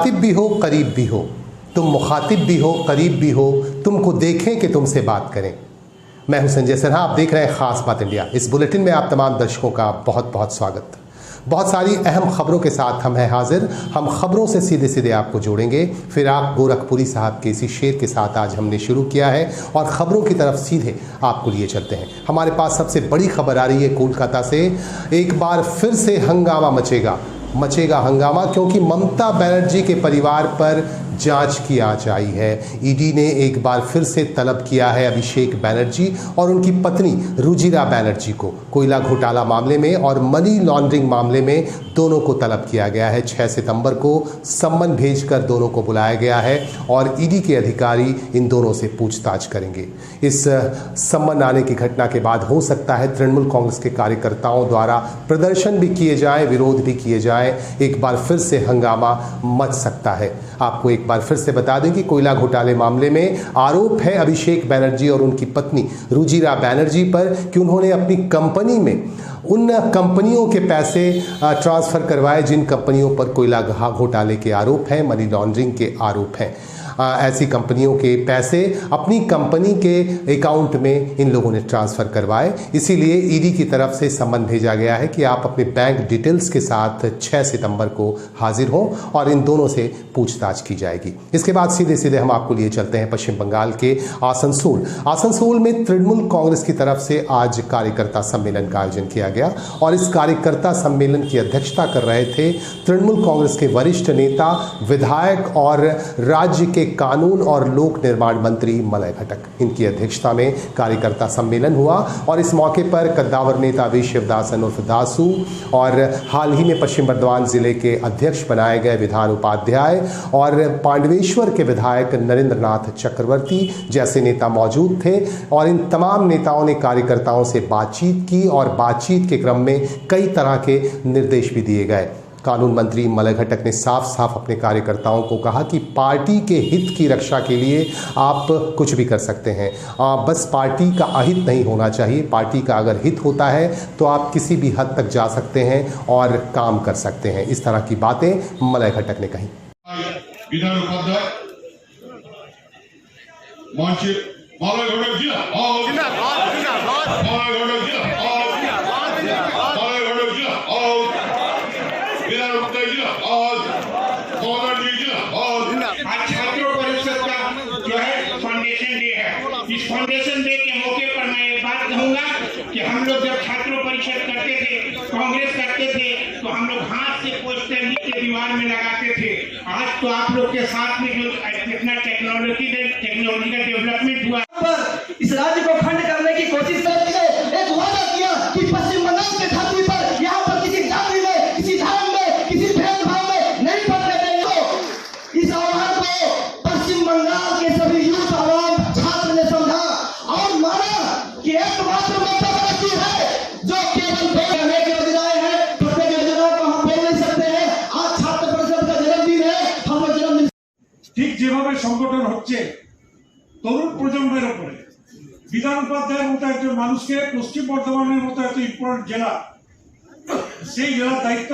मुखातिब भी हो करीब भी हो, तुम मुखातिब भी हो करीब भी हो, तुमको देखें कि तुमसे बात करें। मैं हूं संजय सिन्हा, आप देख रहे हैं खास बात इंडिया। इस बुलेटिन में आप तमाम दर्शकों का बहुत बहुत स्वागत। बहुत सारी अहम खबरों के साथ हम हैं हाजिर। हम खबरों से सीधे सीधे आपको जोड़ेंगे। फिराक गोरखपुरी साहब के इसी शेर के साथ आज हमने शुरू किया है और खबरों की तरफ सीधे आपको लिए चलते हैं। हमारे पास सबसे बड़ी खबर आ रही है कोलकाता से। एक बार फिर से हंगामा मचेगा हंगामा, क्योंकि ममता बनर्जी के परिवार पर जांच की आंच आई है। ईडी ने एक बार फिर से तलब किया है अभिषेक बनर्जी और उनकी पत्नी रुजिरा बनर्जी को कोयला घोटाला मामले में और मनी लॉन्ड्रिंग मामले में दोनों को तलब किया गया है। 6 सितंबर को सम्मन भेजकर दोनों को बुलाया गया है और ईडी के अधिकारी इन दोनों से पूछताछ करेंगे। इस सम्मन आने की घटना के बाद हो सकता है तृणमूल कांग्रेस के कार्यकर्ताओं द्वारा प्रदर्शन भी किए जाए, विरोध भी किए जाए। एक बार फिर से हंगामा मच सकता है। आपको एक बार फिर से बता दें कि कोयला घोटाले मामले में आरोप है अभिषेक बनर्जी और उनकी पत्नी रुजिरा बनर्जी पर कि उन्होंने अपनी कंपनी में उन कंपनियों के पैसे ट्रांसफर करवाए जिन कंपनियों पर कोयला घोटाले के आरोप हैं, मनी लॉन्ड्रिंग के आरोप हैं। ऐसी कंपनियों के पैसे अपनी कंपनी के अकाउंट में इन लोगों ने ट्रांसफ़र करवाए। इसीलिए ईडी की तरफ से सम्मन भेजा गया है कि आप अपने बैंक डिटेल्स के साथ 6 सितंबर को हाजिर हों और इन दोनों से पूछताछ की जाएगी। इसके बाद सीधे सीधे हम आपको लिए चलते हैं पश्चिम बंगाल के आसनसोल में तृणमूल कांग्रेस की तरफ से आज कार्यकर्ता सम्मेलन का आयोजन किया गया और इस कार्यकर्ता सम्मेलन की अध्यक्षता कर रहे थे तृणमूल कांग्रेस के वरिष्ठ नेता, विधायक और राज्य के कानून और लोक निर्माण मंत्री मलय घटक। इनकी अध्यक्षता में कार्यकर्ता सम्मेलन हुआ और इस मौके पर कद्दावर नेता वी शिवदासन उर्फ दासू और हाल ही में पश्चिम बर्धमान जिले के अध्यक्ष बनाए गए विधान उपाध्याय और पांडवेश्वर के विधायक नरेंद्र नाथ चक्रवर्ती जैसे नेता मौजूद थे और इन तमाम नेताओं ने कार्यकर्ताओं से बातचीत की और बातचीत के क्रम में कई तरह के निर्देश भी दिए गए। कानून मंत्री मलय घटक ने साफ साफ अपने कार्यकर्ताओं को कहा कि पार्टी के हित की रक्षा के लिए आप कुछ भी कर सकते हैं, बस पार्टी का अहित नहीं होना चाहिए। पार्टी का अगर हित होता है तो आप किसी भी हद तक जा सकते हैं और काम कर सकते हैं। इस तरह की बातें मलय घटक ने कही। इस फाउंडेशन डे के मौके पर मैं एक बात कहूंगा कि हम लोग जब छात्रों परिषद करते थे, कांग्रेस करते थे, तो हम लोग हाथ से पोस्टर लिख के दीवार में लगाते थे। आज तो आप लोग के साथ में जो इतना टेक्नोलॉजी का डेवलपमेंट हुआ, इस राज्य को खंड करने की कोशिश करते थे। एक वादा किया कि पश्चिम बंगाल के धरती पर यहाँ पर किसी जाति में, किसी धर्म में, किसी भेदभाव में नहीं पड़ने देंगे। इस आह्वान को पश्चिम बंगाल के सभी यूथ आवाम छात्र ने समझा और माना कि एकमात्र ममता बनर्जी है जो केवल बोलने के बजाय है। प्रत्येक योजना को हम बोल नहीं सकते हैं। आज छात्र परिषद का जन्मदिन है, हम जन्मदिन ठीक যেভাবে সংগঠন হচ্ছে তরুণ প্রজন্মের উপরে বিধান উপাধ্যায়ের মতো একজন মানুষকে পশ্চিম বর্ধমানের মতো এত ইম্পর্টেন্ট জেলা সেই জেলার দায়িত্ব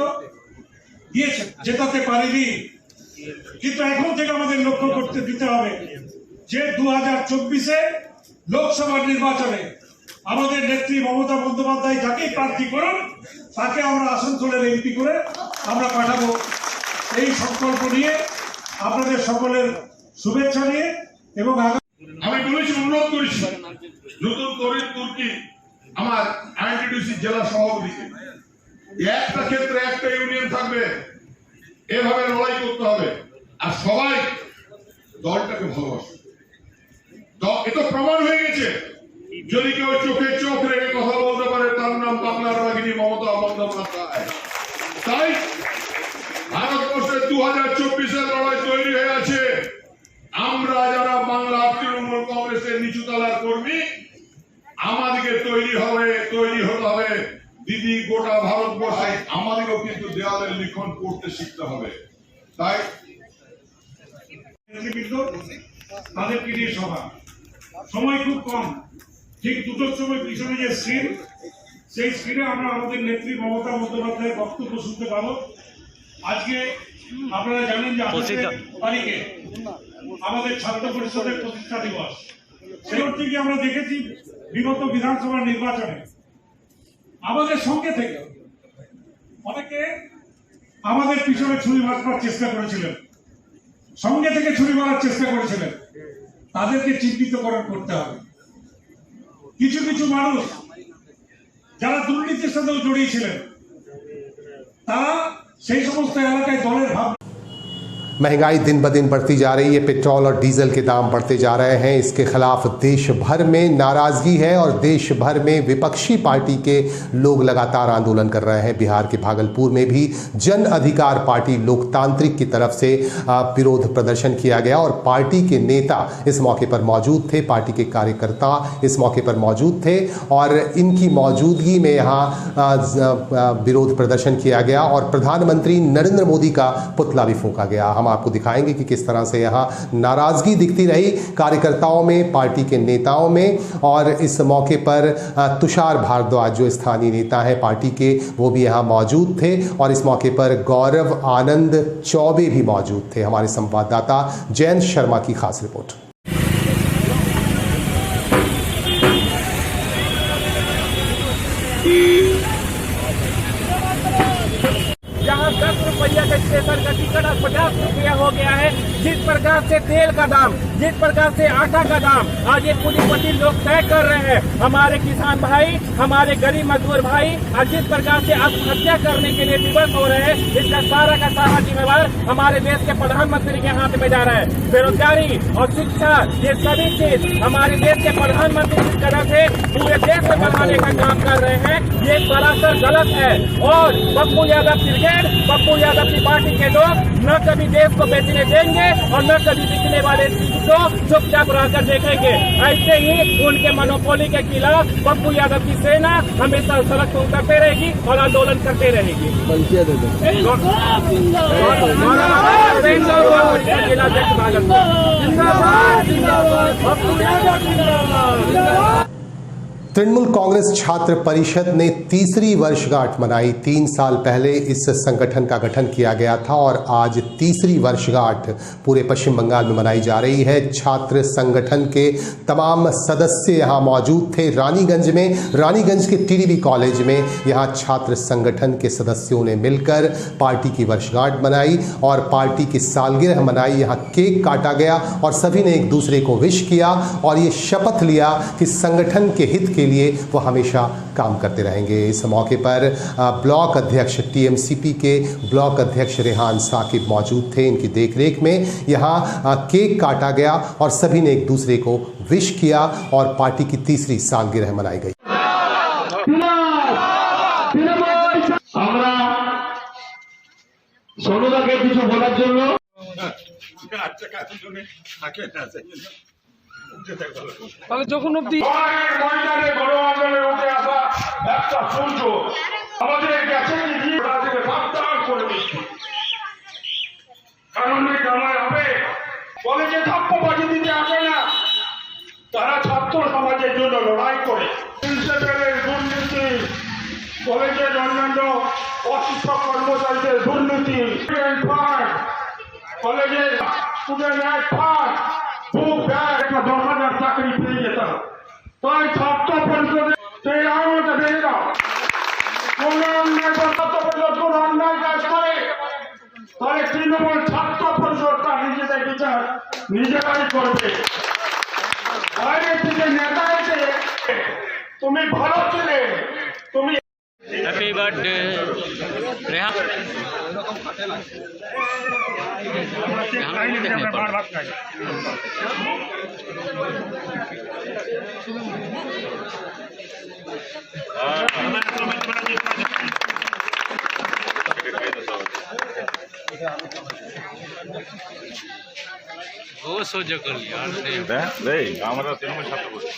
দিয়েছে, জেতাতে পারেনি। কিন্তু এখন থেকে আমাদের লক্ষ্য করতে দিতে হবে যে 2024-এ লোকসভা নির্বাচনে আমাদের নেত্রী মমতা বন্দ্যোপাধ্যায় যাকেই প্রার্থী করুন তাকে আমরা আসানসোলের এমপি করে আমরা পাঠাবো। এই সংকল্প নিয়ে আপনাদের সকলের শুভেচ্ছা নিয়ে এবং আমি বলেছি, অনুরোধ করেছি নতুন তরুণ তুর্কি আমার আইনটিডিসি জেলা সভাপতিকে একটা ক্ষেত্রে একটা ইউনিয়ন থাকবে, এভাবে লড়াই করতে হবে আর সবাই দলটাকে ভালোবাসে। এটা প্রমাণ হয়ে গেছে। যদি কেউ চোখে চোখ রেখে কথা বলতে পারে তার নাম বাংলার রাগিনী মমতা বন্দ্যোপাধ্যায়। তাই ভারতবর্ষের 2024-এর লড়াই তৈরি হয়ে আছে। আমরা যারা বাংলা তৃণমূল কংগ্রেসের নিচুতলার কর্মী, আমাদেরকে তৈরি হতে হবে। দিদি গোটা ভারতবর্ষে আমাদেরও কিন্তু দেওয়ালের লিখন পড়তে শিখতে হবে। তাই তাদের পিটিয়ে সভা সময় খুব কম, ঠিক দুটোর সময় পিছনে যে স্ক্রিন, সেই স্ক্রিনে আমরা আমাদের নেত্রী মমতা বন্দ্যোপাধ্যায়ের বক্তব্য শুনতে পাবো। আজকে আপনারা জানেন যে 28 তারিখে আমাদের ছাত্র পরিষদের প্রতিষ্ঠা দিবস। সেই থেকে আমরা দেখেছি বিগত বিধানসভা নির্বাচনে আমাদের সঙ্গে থেকে অনেকে আমাদের পিছনে ছুরি মারবার চেষ্টা করেছিলেন, সঙ্গে থেকে ছুরি মারার চেষ্টা করেছিলেন। তাদেরকে চিহ্নিতকরণ করতে হবে। কিছু কিছু মানুষ যারা দুর্নীতির সাথেও জড়িয়েছিলেন, তারা সেই সমস্ত এলাকায় দলের ভাব। महंगाई दिन ब दिन बढ़ती जा रही है, पेट्रोल और डीजल के दाम बढ़ते जा रहे हैं। इसके खिलाफ देश भर में नाराजगी है और देश भर में विपक्षी पार्टी के लोग लगातार आंदोलन कर रहे हैं। बिहार के भागलपुर में भी जन अधिकार पार्टी लोकतांत्रिक की तरफ से विरोध प्रदर्शन किया गया और पार्टी के नेता इस मौके पर मौजूद थे, पार्टी के कार्यकर्ता इस मौके पर मौजूद थे और इनकी मौजूदगी में यहाँ विरोध प्रदर्शन किया गया और प्रधानमंत्री नरेंद्र मोदी का पुतला भी फूंका गया। हम आपको दिखाएंगे कि किस तरह से यहाँ नाराजगी दिखती रही कार्यकर्ताओं में, पार्टी के नेताओं में। और इस मौके पर तुषार भारद्वाज जो स्थानीय नेता है पार्टी के, वो भी यहाँ मौजूद थे और इस मौके पर गौरव आनंद चौबे भी मौजूद थे। हमारे संवाददाता जयंत शर्मा की खास रिपोर्ट। जहाँ 10 रुपया का स्टेशन का टिकट 50 रुपया हो गया है, जिस प्रकार से तेल का दाम, जिस प्रकार से आटा का दाम आज ये पूंजीपति लोग तय कर रहे हैं। हमारे किसान भाई, हमारे गरीब मजदूर भाई आज जिस प्रकार से आत्महत्या करने के लिए विवश हो रहे हैं, इसका सारा का सारा जिम्मेवार हमारे देश के प्रधानमंत्री के हाथ में जा रहा है। बेरोजगारी और शिक्षा ये सभी चीज हमारे देश के प्रधानमंत्री जिस तरह से पूरे देश में बढ़ाने का काम कर रहे हैं, ये सरासर गलत है। और पप्पू यादव ब्रिगेड, पप्पू यादव की पार्टी के लोग न कभी देश को बेचने देंगे और न कभी बिकने वाले चीज को चुपचाप रहकर देखेंगे। ऐसे ही उनके मोनोपोली के खिलाफ पप्पू यादव की सेना हमेशा सड़क पर उतरते रहेगी और आंदोलन करते रहेगी। जिलाध्यक्ष भागलपुर। तृणमूल कांग्रेस छात्र परिषद ने तीसरी वर्षगांठ मनाई। 3 साल पहले इस संगठन का गठन किया गया था और आज तीसरी वर्षगांठ पूरे पश्चिम बंगाल में मनाई जा रही है। छात्र संगठन के तमाम सदस्य यहाँ मौजूद थे। रानीगंज के टीडीबी कॉलेज में यहाँ छात्र संगठन के सदस्यों ने मिलकर पार्टी की वर्षगांठ मनाई और पार्टी की सालगिरह मनाई। यहाँ केक काटा गया और सभी ने एक दूसरे को विश किया और ये शपथ लिया कि संगठन के हित के लिए वो हमेशा काम करते रहेंगे। इस मौके पर ब्लॉक अध्यक्ष टीएमसीपी के ब्लॉक अध्यक्ष रेहान साकिब मौजूद थे। इनकी देखरेख में यहाँ केक काटा गया और सभी ने एक दूसरे को विश किया और पार्टी की तीसरी सालगिरह मनाई गई। सोनूदाকে কিছু বলার জন্য যখন অব্দি ময়দানে গণ আন্দোলনে উঠে আসা একটা সূর্য আমাদের কাছে গিয়ে তাদেরকে সাবধান করে দিচ্ছে। কারণে জানা হবে কলেজে ধাপ্পাবাজি দিতে আসে না, তারা ছাত্র সমাজের জন্য লড়াই করে। প্রিন্সিপালের দুর্নীতি, কলেজের অন্যান্য অশিক্ষক কর্মচারীদের দুর্নীতি, কলেজের স্টুডেন্ট অ্যাক্ট ফান্ড, বুক ব্যাগ, একটা 10,000 চাকরি পেয়ে যেতাম। তাই ছাত্র পরিষদে সেই আইনটা দিয়ে দাও। কোন অন্যায় ছাত্র পরিষদ কোন অন্যায় কাজ করে তাহলে তৃণমূল ছাত্র পরিষদ তার নিজেদের বিচার নিজেরাই করবে। বাইরে থেকে নেতা এসে তুমি ভালো ছিলে, তুমি হ্যাপি বার্থডে রেহান। वो सोच कर लिया আমরা তৃণমূল ছাত্র পরিষদ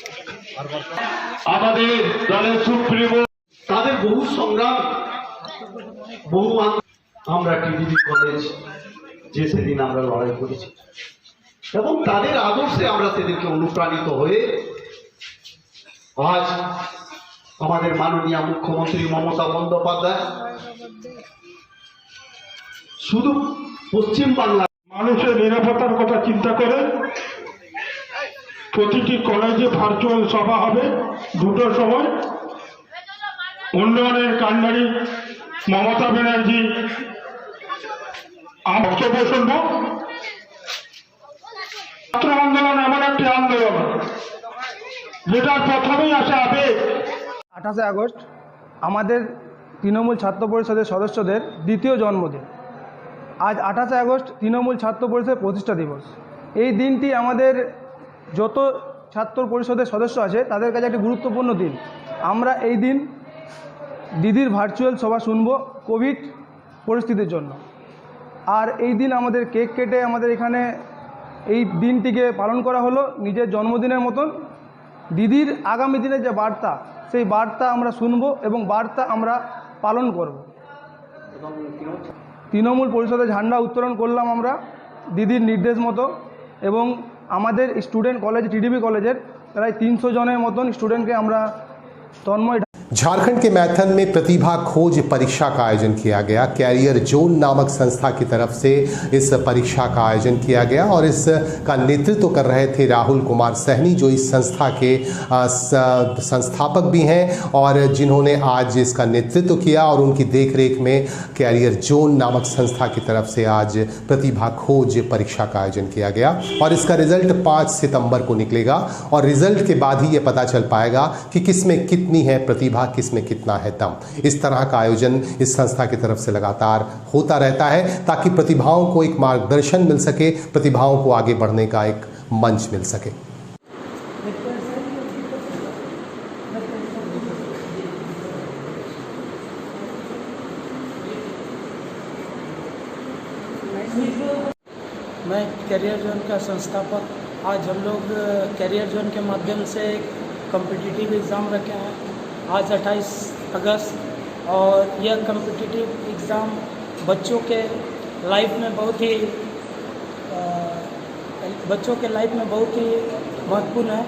আমাদের দলের সুপ্রিমো তাদের বহু সংগ্রাম, বহু আমরা টিডিবি কলেজ যে সেদিন আমরা লড়াই করেছি এবং তাদের আদর্শে আমরা সেদিনকে অনুপ্রাণিত হয়ে আজ আমাদের মাননীয় মুখ্যমন্ত্রী মমতা বন্দ্যোপাধ্যায় শুধু পশ্চিম বাংলা মানুষের নিরাপত্তার কথা চিন্তা করে প্রতিটি কলেজে ভার্চুয়াল সভা হবে 2টোর সময়। উন্নয়নের কান্ডারি মমতা ব্যানার্জি বক্তব্য শুনব। ছাত্র আন্দোলন এমন একটি আন্দোলন যেটার প্রথমেই আসে আবেগ। 28 আগস্ট আমাদের তৃণমূল ছাত্র পরিষদের সদস্যদের দ্বিতীয় জন্মদিন। আজ 28 আগস্ট তৃণমূল ছাত্র পরিষদের প্রতিষ্ঠা দিবস। এই দিনটি আমাদের যত ছাত্র পরিষদের সদস্য আছে তাদের কাছে একটি গুরুত্বপূর্ণ দিন। আমরা এই দিন দিদির ভার্চুয়াল সভা শুনব কোভিড পরিস্থিতির জন্য। আর এই দিন আমাদের কেক কেটে আমাদের এখানে এই দিনটিকে পালন করা হলো নিজের জন্মদিনের মতন। দিদির আগামী দিনের যে বার্তা, সেই বার্তা আমরা শুনব এবং বার্তা আমরা পালন করব। তৃণমূল পরিষদের ঝান্ডা উত্তোলন করলাম আমরা দিদির নির্দেশ মতো, এবং আমাদের স্টুডেন্ট কলেজ টিডিবি কলেজের প্রায় 300 জনের মতন স্টুডেন্টকে আমরা তন্मय। झारखंड के मैथन में प्रतिभा खोज परीक्षा का आयोजन किया गया। कैरियर जोन नामक संस्था की तरफ से इस परीक्षा का आयोजन किया गया और इसका नेतृत्व कर रहे थे राहुल कुमार सहनी, जो इस संस्था के संस्थापक भी हैं और जिन्होंने आज इसका नेतृत्व किया। और उनकी देखरेख में कैरियर जोन नामक संस्था की तरफ से आज प्रतिभा खोज परीक्षा का आयोजन किया गया और इसका रिजल्ट 5 सितंबर को निकलेगा और रिजल्ट के बाद ही ये पता चल पाएगा कि किसमें कितनी है प्रतिभा, किसमें कितना है दम। इस तरह का आयोजन इस संस्था की तरफ से लगातार होता रहता है ताकि प्रतिभाओं को एक मार्गदर्शन मिल सके, प्रतिभाओं को आगे बढ़ने का एक मंच मिल सके। मैं कैरियर जोन का संस्थापक। आज हम लोग कैरियर जोन के माध्यम से एक कॉम्पिटिटिव एग्ज़ाम रखे हैं आज 28 अगस्त, और यह कॉम्पिटिटिव एग्ज़ाम बच्चों के लाइफ में बहुत ही महत्वपूर्ण है।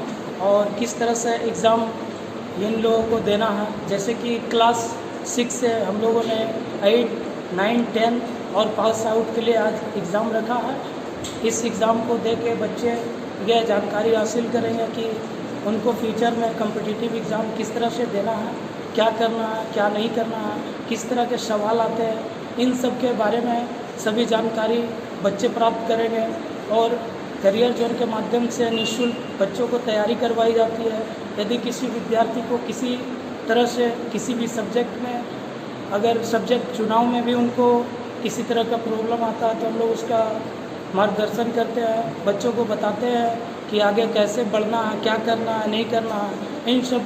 और किस तरह से एग्ज़ाम इन लोगों को देना है, जैसे कि क्लास 6 से हम लोगों ने 8, 9, 10 और पास आउट के लिए आज एग्ज़ाम रखा है। इस एग्ज़ाम को दे के बच्चे यह जानकारी हासिल करेंगे कि उनको फ्यूचर में कॉम्पिटिटिव एग्ज़ाम किस तरह से देना है, क्या करना है, क्या नहीं करना है, किस तरह के सवाल आते हैं, इन सब के बारे में सभी जानकारी बच्चे प्राप्त करेंगे। और करियर जोन के माध्यम से निःशुल्क बच्चों को तैयारी करवाई जाती है। यदि किसी विद्यार्थी को किसी तरह से किसी भी सब्जेक्ट में, अगर सब्जेक्ट चुनाव में भी उनको किसी तरह का प्रॉब्लम आता है तो हम लोग उसका मार्गदर्शन करते हैं, बच्चों को बताते हैं कि आगे कैसे बढ़ना है, क्या करना है, नहीं करना है। इन सब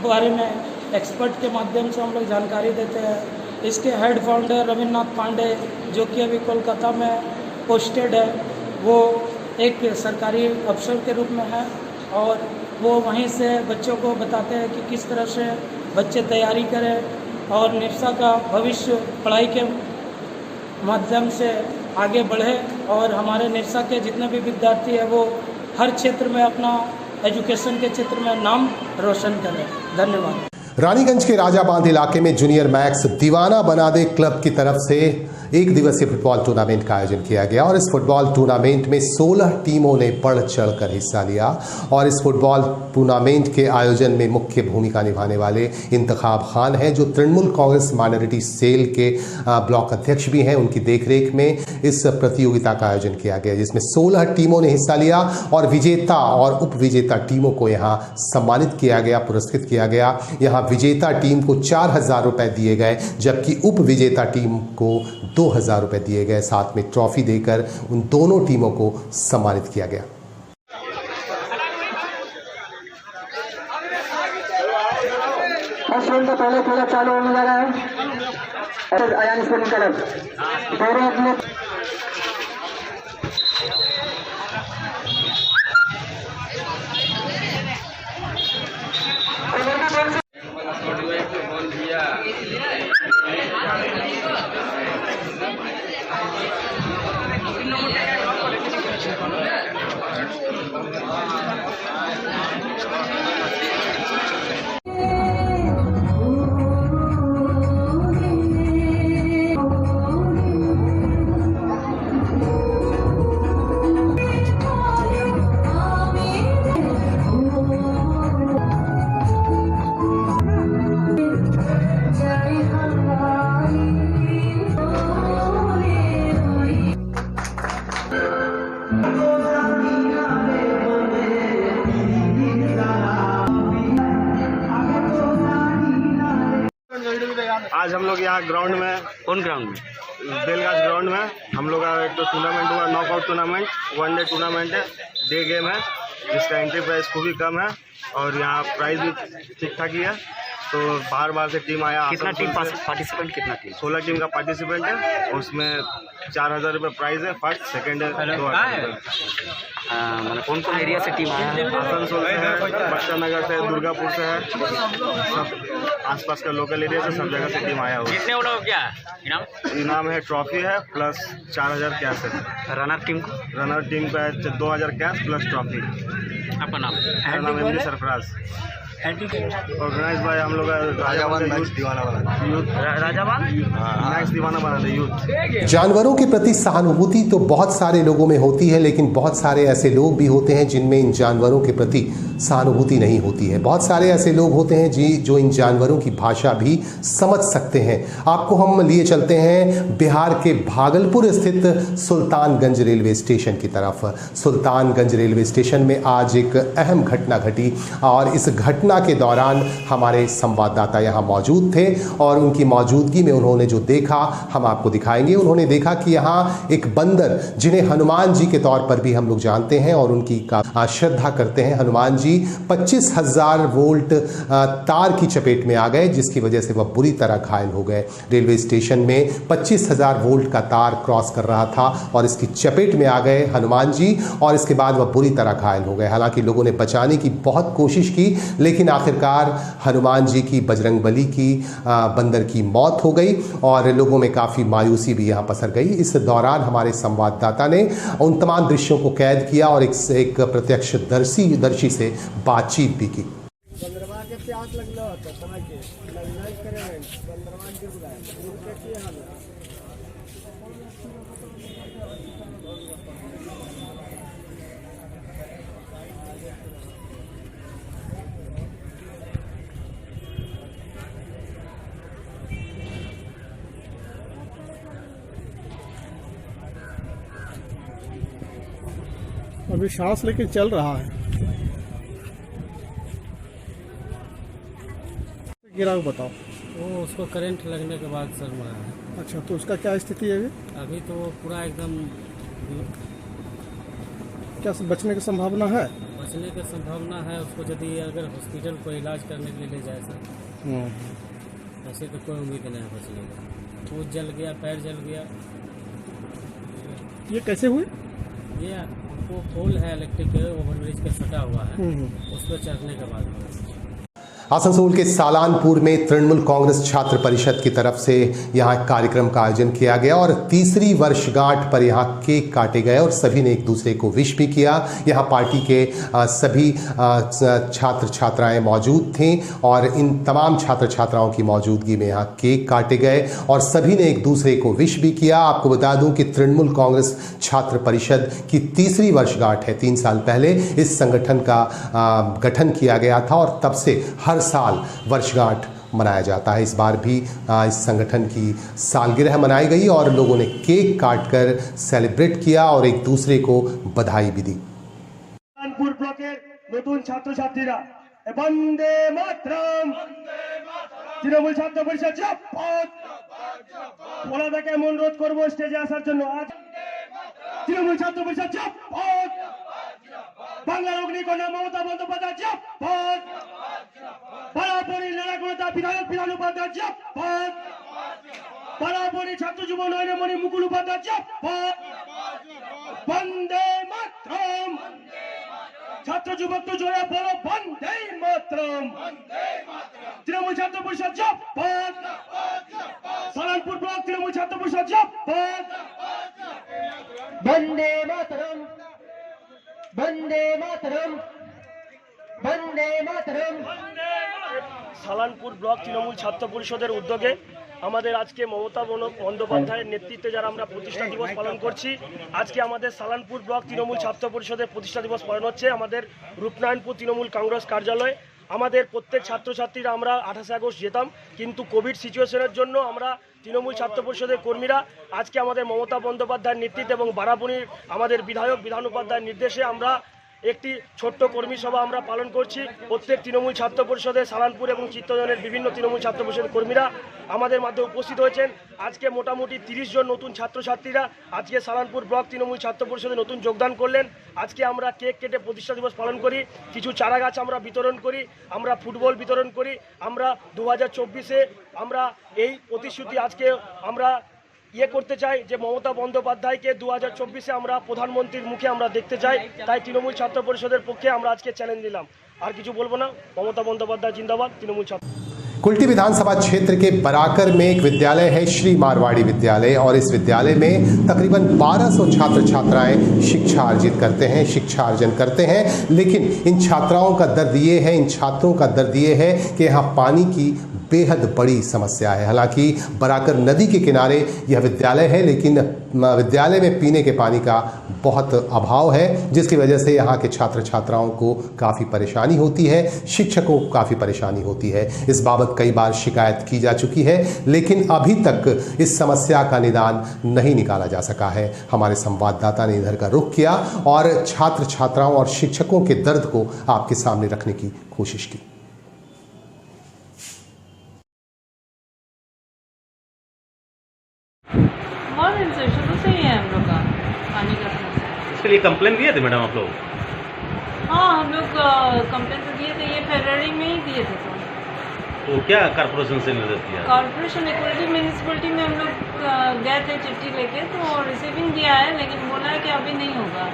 बारे में एक्सपर्ट के माध्यम से हम लोग जानकारी देते हैं। इसके हेड फाउंडर रविन्द्रनाथ पांडे, जो कि अभी कोलकाता में पोस्टेड है, वो एक सरकारी अफसर के रूप में है और वो वहीं से बच्चों को बताते हैं कि किस तरह से बच्चे तैयारी करें और निफ्सा का भविष्य पढ़ाई के माध्यम से आगे बढ़े और हमारे निफ्सा के जितने भी विद्यार्थी हैं वो हर क्षेत्र में अपना एजुकेशन के क्षेत्र में नाम रोशन करें। धन्यवाद। रानीगंज के राजा बांध इलाके में जूनियर मैक्स दीवाना बना दे क्लब की तरफ से एक दिवसीय फुटबॉल टूर्नामेंट का आयोजन किया गया और इस फुटबॉल टूर्नामेंट में 16 टीमों ने बढ़ चढ़कर हिस्सा लिया। और इस फुटबॉल टूर्नामेंट के आयोजन में मुख्य भूमिका निभाने वाले इंतखाब खान हैं, जो तृणमूल कांग्रेस माइनॉरिटी सेल के ब्लॉक अध्यक्ष भी हैं। उनकी देखरेख में इस प्रतियोगिता का आयोजन किया गया, जिसमें 16 टीमों ने हिस्सा लिया और विजेता और उप विजेता टीमों को यहाँ सम्मानित किया गया, पुरस्कृत किया गया। यहाँ विजेता टीम को 4,000 रुपये दिए गए, जबकि उप विजेता टीम को 2,000 रुपये दिए गए। साथ में ट्रॉफी देकर उन दोनों टीमों को सम्मानित किया गया। 10 मिनट पहले खेला चालू होने जा रहा है। अयान स्पोर्टिंग क्लब आज हम लोग यहाँ ग्राउंड में, कौन ग्राउंड में? बेलगाछ ग्राउंड में हम लोग का एक तो टूर्नामेंट हुआ, नॉकआउट टूर्नामेंट, 1 डे टूर्नामेंट है, डे गेम है, जिसका एंट्री प्राइस खूब ही कम है और यहाँ प्राइस भी ठीक ठाक ही है। तो बाहर बाहर से टीम आया। कितना टीम पार्टिसिपेंट? कितना टीम? 16 टीम का पार्टिसिपेंट है, उसमें 4000 रुपये प्राइज है, फर्स्ट सेकंड है 2000 रुपये। मतलब कौन कौन एरिया से टीम आया है? आसनसोल से है, बख्शा नगर से, दुर्गापुर से है, सब आसपास के लोकल एरिया से सब जगह से टीम आया हुआ। कितने लोग क्या इनाम है, ट्रॉफी है प्लस 4000 कैश है। रनर टीम को? रनर टीम का 2000 कैश प्लस ट्रॉफी। आपका नाम? मेरा नाम एमडी सरफराज। ऑर्गेनाइज बाय हम लोग राजावान नेक्स्ट दीवाना बना यूथ। राजावान नेक्स्ट दीवाना बना दे यूथ। जानवरों के प्रति सहानुभूति तो बहुत सारे लोगों में होती है, लेकिन बहुत सारे ऐसे लोग भी होते हैं जिनमें इन जानवरों के प्रति सहानुभूति नहीं होती है। बहुत सारे ऐसे लोग होते हैं जो इन जानवरों की भाषा भी समझ सकते हैं। आपको हम लिए चलते हैं बिहार के भागलपुर स्थित सुल्तानगंज रेलवे स्टेशन की तरफ। सुल्तानगंज रेलवे स्टेशन में आज एक अहम घटना घटी और इस घटना के दौरान हमारे संवाददाता यहाँ मौजूद थे और उनकी मौजूदगी में उन्होंने जो देखा हम आपको दिखाएंगे। उन्होंने देखा कि यहाँ एक बंदर, जिन्हें हनुमान जी के तौर पर भी हम लोग जानते हैं और उनकी श्रद्धा करते हैं, हनुमान जी 25,000 वोल्ट तार की चपेट में आ गए, जिसकी वजह से वह बुरी तरह घायल हो गए। रेलवे स्टेशन में 25,000 वोल्ट का तार क्रॉस कर रहा था और इसकी चपेट में आ गए हनुमान जी और इसके बाद वह बुरी तरह घायल हो गए। हालांकि लोगों ने बचाने की बहुत कोशिश की, लेकिन आखिरकार हनुमान जी की, बजरंगबली की, बंदर की मौत हो गई और लोगों में काफ़ी मायूसी भी यहाँ पसर गई। इस दौरान हमारे संवाददाता ने उन तमाम दृश्यों को कैद किया और एक प्रत्यक्षदर्शी से बातचीत भी की। अभी सांस लेके चल रहा है। गिरा हो बताओ। वो उसको करंट लगने के बाद सर मरा है। अच्छा, तो उसका क्या स्थिति है अभी? अभी तो पूरा एकदम। क्या बचने की संभावना है? बचने की संभावना है। उसको यदि अगर हॉस्पिटल को इलाज करने के लिए ले जाए सर, ऐसे तो कोई उम्मीद नहीं है बचने का। वो जल गया, पैर जल गया। ये कैसे हुई? ये वो पोल है इलेक्ट्रिक ओवरब्रिज के सटा हुआ है, उस पर चढ़ने के बाद। आसनसोल के सालानपुर में तृणमूल कांग्रेस छात्र परिषद की तरफ से यहाँ एक कार्यक्रम का आयोजन किया गया और तीसरी वर्षगांठ पर यहाँ केक काटे गए और सभी ने एक दूसरे को विश भी किया। यहाँ पार्टी के सभी छात्र छात्राएं मौजूद थीं और इन तमाम छात्र छात्राओं की मौजूदगी में यहाँ केक काटे गए और सभी ने एक दूसरे को विश भी किया। आपको बता दूं कि तृणमूल कांग्रेस छात्र परिषद की तीसरी वर्षगांठ है। 3 साल पहले इस संगठन का गठन किया गया था और तब से हर साल वर्षगांठ मनाया जाता है। इस बार भी इस संगठन की सालगिरह मनाई गई और लोगों ने केक काटकर सेलिब्रेट किया और एक दूसरे को बधाई भी दी। कानपुर ब्लॉकेर नतून छात्र छात्रीरा वंदे मातरम, तृणमूल छात्र परिषद जिंदाबाद। বলা থেকে অনুরোধ করব স্টেজে আসার জন্য। আজ তৃণমূল ছাত্র পরিষদ জিন্দাবাদ, বাংলার অগ্নিকন্যা মমতা বন্দ্যোপাধ্যায় জিন্দাবাদ, বরাবরই লড়াকোটা বিধায়ক বিধান উপাধ্যায় জিন্দাবাদ, বরাবরই ছাত্র যুব নয়নমণি মুকুল উপাধ্যায় জিন্দাবাদ। বন্দে মাতরম, ছাত্র যুবক তো জোরে বলো বন্দে মাতরম। তৃণমূল ছাত্র পরিষদ জিন্দাবাদ, সালানপুর ব্লক তৃণমূল ছাত্র পরিষদ জিন্দাবাদ। বন্দে মাতরম, বন্দে মাতরম, বন্দে মাতরম। সালানপুর ব্লক তৃণমূল ছাত্র পরিষদের উদ্যোগে আমাদের আজকে মমতা বন্দ্যোপাধ্যায়ের নেতৃত্বে যারা আমরা প্রতিষ্ঠা দিবস পালন করছি, আজকে আমাদের সালানপুর ব্লক তৃণমূল ছাত্র পরিষদের প্রতিষ্ঠা দিবস পালন হচ্ছে আমাদের রূপনারায়ণপুর তৃণমূল কংগ্রেস কার্যালয়ে। আমাদের প্রত্যেক ছাত্রছাত্রীরা আমরা 28 আগস্ট যেতাম, কিন্তু কোভিড সিচুয়েশনের জন্য আমরা তৃণমূল ছাত্র পরিষদের কর্মীরা আজকে আমাদের মমতা বন্দ্যোপাধ্যায়ের নেতৃত্বে এবং বারাবণীর আমাদের বিধায়ক বিধান উপাধ্যায়ের নির্দেশে আমরা একটি ছোট্ট কর্মী সভা আমরা পালন করছি। প্রত্যেক তৃণমূল ছাত্র পরিষদের সালানপুর এবং চিত্তরঞ্জনের বিভিন্ন তৃণমূল ছাত্র পরিষদের কর্মীরা আমাদের মধ্যে উপস্থিত হয়েছেন। আজকে মোটামুটি 30 জন নতুন ছাত্রছাত্রীরা আজকে সালানপুর ব্লক তৃণমূল ছাত্র পরিষদে নতুন যোগদান করলেন। আজকে আমরা কেক কেটে প্রতিষ্ঠা দিবস পালন করি, কিছু চারা গাছ আমরা বিতরণ করি, আমরা ফুটবল বিতরণ করি। আমরা 2024-এ আমরা এই প্রতিশ্রুতি আজকে আমরা করতে চাই যে মমতা বন্দ্যোপাধ্যায়কে 2024-এ আমরা প্রধানমন্ত্রীর মুখে আমরা দেখতে চাই। তাই তৃণমূল ছাত্র পরিষদের পক্ষে আমরা আজকে চ্যালেঞ্জ দিলাম। আর কিছু বলবো না। মমতা বন্দ্যোপাধ্যায় জিন্দাবাদ, तृणमूल छात्र। कुल्टी विधानसभा क्षेत्र के बराकर में एक विद्यालय है, श्री मारवाड़ी विद्यालय, और इस विद्यालय में तकरीबन 1200 छात्र छात्राएं शिक्षा अर्जित करते हैं, शिक्षा अर्जन करते हैं। लेकिन इन छात्राओं का दर्द ये है, इन छात्रों का दर्द ये है कि यहाँ पानी की बेहद बड़ी समस्या है। हालांकि बराकर नदी के किनारे यह विद्यालय है, लेकिन विद्यालय में पीने के पानी का बहुत अभाव है, जिसकी वजह से यहाँ के छात्र छात्राओं को काफ़ी परेशानी होती है, शिक्षकों को काफ़ी परेशानी होती है। इस बाबत कई बार शिकायत की जा चुकी है, लेकिन अभी तक इस समस्या का निदान नहीं निकाला जा सका है। हमारे संवाददाता ने इधर का रुख किया और छात्र छात्राओं और शिक्षकों के दर्द को आपके सामने रखने की कोशिश की। शुरू से ही है हम लोग का पानी का समस्या। इसके लिए कंप्लेन दिए थे मैडम आप लोग? हाँ, हम लोग कंप्लेन तो दिए थे, ये फरवरी में ही दिए थे। तो क्या कॉर्पोरेशन से निर्देश दिया? कॉर्पोरेशन इक्वलिटी म्यूनिसिपलिटी में हम लोग गए थे चिट्ठी लेके, तो रिसीविंग दिया है, लेकिन बोला है कि अभी नहीं होगा।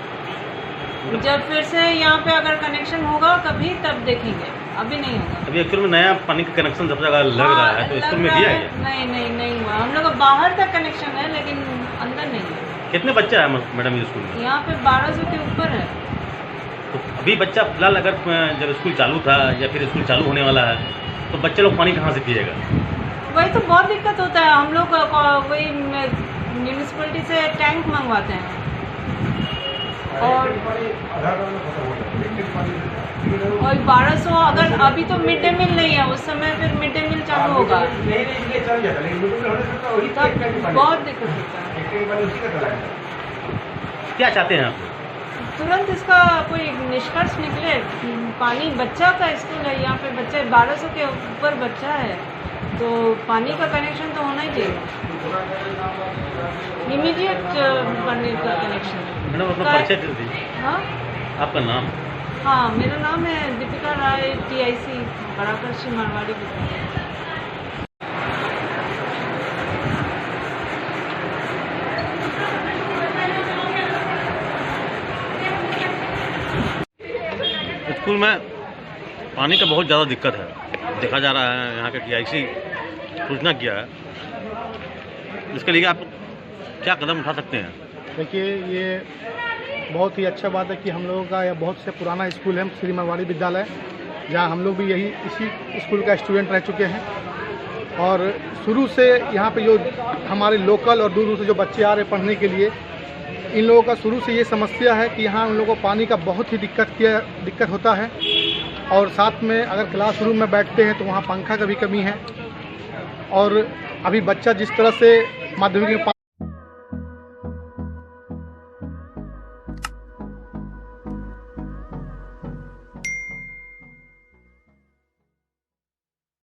जब फिर से यहाँ पे अगर कनेक्शन होगा कभी तब देखेंगे, अभी नहीं होगा। अभी एक्चुअल में नया पानी का कनेक्शन सब जगह लग रहा है, तो स्कूल में दिया है? नहीं हुआ। हम लोग का बाहर तक कनेक्शन है, लेकिन अंदर नहीं है। कितने बच्चे हैं मैडम ये स्कूल में? यहाँ पे 1200 के ऊपर है। तो अभी बच्चा फिलहाल अगर जब स्कूल चालू था या फिर स्कूल चालू होने वाला है, तो बच्चे लोग पानी कहाँ से पिएगा? वही तो बहुत दिक्कत होता है। हम लोग वही म्यूनिसिपलिटी से टैंक मंगवाते हैं, और 1200 अगर अभी तो मिड डे मील नहीं है, उस समय फिर मिड डे मील चालू होगा, बहुत दिक्कत होता है। क्या चाहते हैं आप? तुरंत इसका कोई निष्कर्ष निकले। पानी बच्चा का स्कूल है, यहाँ पे बच्चे 1200 के ऊपर बच्चा है, तो पानी का कनेक्शन तो होना ही चाहिए, इमीडिएट पानी का कनेक्शन। मैडम अपना परिचय दे दीजिए। हाँ, आपका नाम? हाँ, मेरा नाम है दीपिका राय, TIC बराकर श्री मारवाड़ी विद्यालय। स्कूल में पानी का बहुत ज़्यादा दिक्कत है, देखा जा रहा है। यहाँ के TIC सूचना किया है, इसके लिए आप क्या कदम उठा सकते हैं? देखिए, ये बहुत ही अच्छा बात है कि हम लोगों का यह बहुत से पुराना स्कूल है, श्री मारवाड़ी विद्यालय, जहाँ हम लोग भी इसी स्कूल का स्टूडेंट रह चुके हैं। और शुरू से यहाँ पे जो हमारे लोकल और दूर दूर से जो बच्चे आ रहे पढ़ने के लिए, इन लोगों का शुरू से ये समस्या है कि यहाँ उन लोगों को पानी का बहुत ही दिक्कत होता है। और साथ में अगर क्लासरूम में बैठते हैं तो वहाँ पंखा का भी कमी है। और अभी बच्चा जिस तरह से माध्यमिक